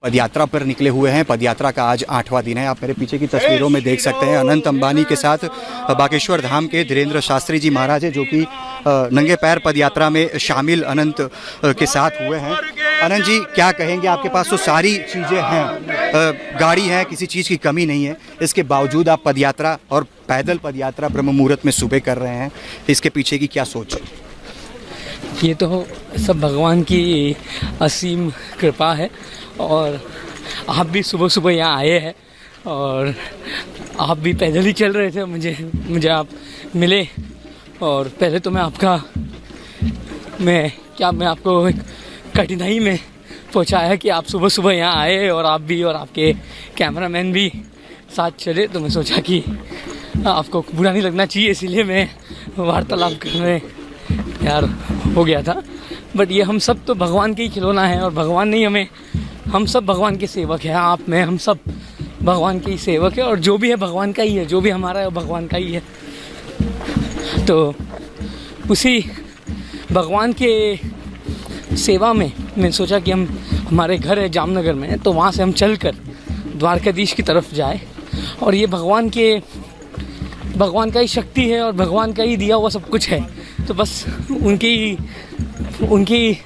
पदयात्रा पर निकले हुए हैं। पदयात्रा का आज 8वां दिन है। आप मेरे पीछे की तस्वीरों में देख सकते हैं अनंत अंबानी के साथ बागेश्वर धाम के धीरेन्द्र शास्त्री जी महाराज है, जो कि नंगे पैर पदयात्रा में शामिल अनंत के साथ हुए हैं। अनंत जी, क्या कहेंगे? आपके पास तो सारी चीज़ें हैं, गाड़ी है, किसी चीज़ की कमी नहीं है, इसके बावजूद आप पदयात्रा और पैदल पदयात्रा ब्रह्म मुहूर्त में सुबह कर रहे हैं। इसके पीछे की क्या सोच है? ये तो सब भगवान की असीम कृपा है। और आप भी सुबह सुबह यहाँ आए हैं और आप भी पैदल ही चल रहे थे। मुझे आप मिले और पहले तो मैं आपको एक कठिनाई में पहुँचाया कि आप सुबह सुबह यहाँ आए और आप भी और आपके कैमरामैन भी साथ चले, तो मैं सोचा कि आपको बुरा नहीं लगना चाहिए, इसीलिए मैं वार्तालाप करने यार हो गया था। बट ये हम सब तो भगवान के ही खिलौना है और भगवान नहीं हम सब भगवान के सेवक हैं। हम सब भगवान के ही सेवक है और जो भी है भगवान का ही है, जो भी हमारा है वो भगवान का ही है। तो उसी भगवान के सेवा में मैं सोचा कि हमारे घर है जामनगर में, तो वहाँ से हम चलकर द्वारकाधीश की तरफ जाए। और ये भगवान का ही शक्ति है और भगवान का ही दिया हुआ सब कुछ है, तो बस उनकी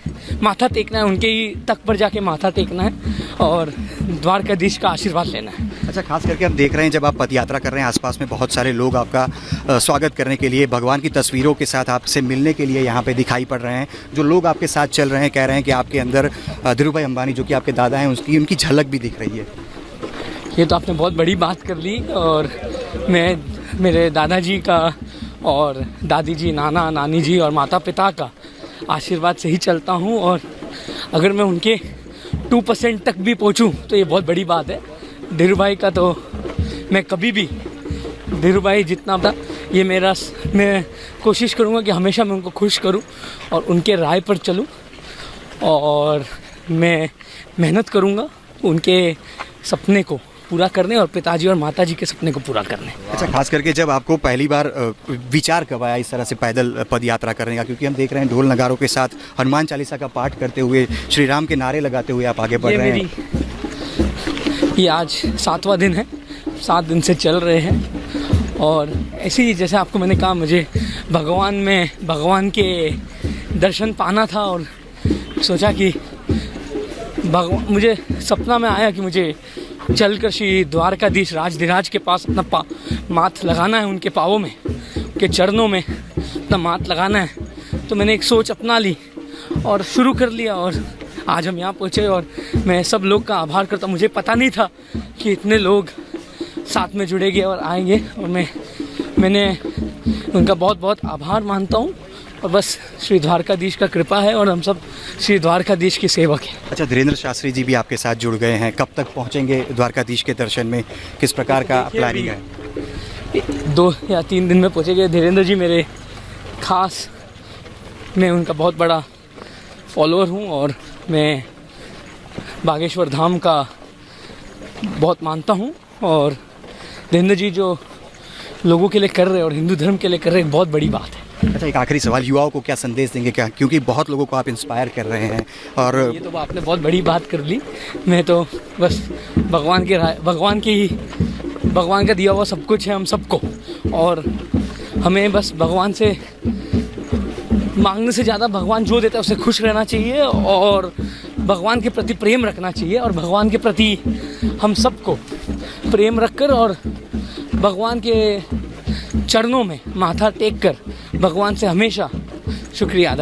माथा टेकना है, उनके ही तक पर जाके माथा टेकना है और द्वारकाधीश का आशीर्वाद लेना है। अच्छा, खास करके हम देख रहे हैं जब आप पदयात्रा कर रहे हैं, आसपास में बहुत सारे लोग आपका स्वागत करने के लिए, भगवान की तस्वीरों के साथ आपसे मिलने के लिए यहाँ पे दिखाई पड़ रहे हैं। जो लोग आपके साथ चल रहे हैं कह रहे हैं कि आपके अंदर धीरूभाई अंबानी, जो कि आपके दादा हैं, उनकी झलक भी दिख रही है। ये तो आपने बहुत बड़ी बात कर ली। और मैं मेरे दादाजी का और दादी जी, नाना नानी जी और माता पिता का आशीर्वाद से ही चलता हूँ। और अगर मैं उनके 2% तक भी पहुँचूँ तो ये बहुत बड़ी बात है। धीरूभाई का तो मैं कभी भी, धीरूभाई जितना था ये मैं कोशिश करूँगा कि हमेशा मैं उनको खुश करूँ और उनके राह पर चलूँ। और मैं मेहनत करूँगा उनके सपने को पूरा करने और पिताजी और माताजी के सपने को पूरा करने। अच्छा, खास करके जब आपको पहली बार विचार कब आया इस तरह से पैदल पदयात्रा करने का? क्योंकि हम देख रहे हैं ढोल नगारों के साथ हनुमान चालीसा का पाठ करते हुए, श्री राम के नारे लगाते हुए आप आगे बढ़ रहे हैं। ये आज 7वां दिन है, 7 दिन से चल रहे हैं। और ऐसे ही जैसे आपको मैंने कहा, मुझे भगवान के दर्शन पाना था और सोचा कि मुझे सपना में आया कि मुझे चलकर श्री द्वारकाधीश राजधिराज के पास अपना माथ लगाना है, उनके पाँवों में, उनके चरणों में अपना माथ लगाना है। तो मैंने एक सोच अपना ली और शुरू कर लिया और आज हम यहाँ पहुँचे। और मैं सब लोग का आभार करता हूँ। मुझे पता नहीं था कि इतने लोग साथ में जुड़ेंगे और आएंगे, और मैंने उनका बहुत बहुत आभार मानता हूँ। और बस श्री द्वारकाधीश का कृपा है और हम सब श्री द्वारकाधीश के सेवक हैं। अच्छा, धीरेन्द्र शास्त्री जी भी आपके साथ जुड़ गए हैं। कब तक पहुंचेंगे द्वारकाधीश के दर्शन में? किस प्रकार का प्लानिंग है? 2 या 3 दिन में पहुंचेंगे। धीरेन्द्र जी मेरे मैं उनका बहुत बड़ा फॉलोअर हूं और मैं बागेश्वर धाम का बहुत मानता हूं। और धीरेन्द्र जी जो लोगों के लिए कर रहे हैं और हिंदू धर्म के लिए कर रहे हैं, बहुत बड़ी बात है। अच्छा, एक आखिरी सवाल, युवाओं को क्या संदेश देंगे? क्या, क्योंकि बहुत लोगों को आप इंस्पायर कर रहे हैं। और ये तो आपने बहुत बड़ी बात कर ली। मैं तो बस भगवान का दिया हुआ सब कुछ है हम सबको, और हमें बस भगवान से मांगने से ज़्यादा भगवान जो देता है उससे खुश रहना चाहिए और भगवान के प्रति प्रेम रखना चाहिए। और भगवान के प्रति हम सबको प्रेम रखकर और भगवान के चरणों में माथा टेक कर भगवान से हमेशा शुक्रिया अदा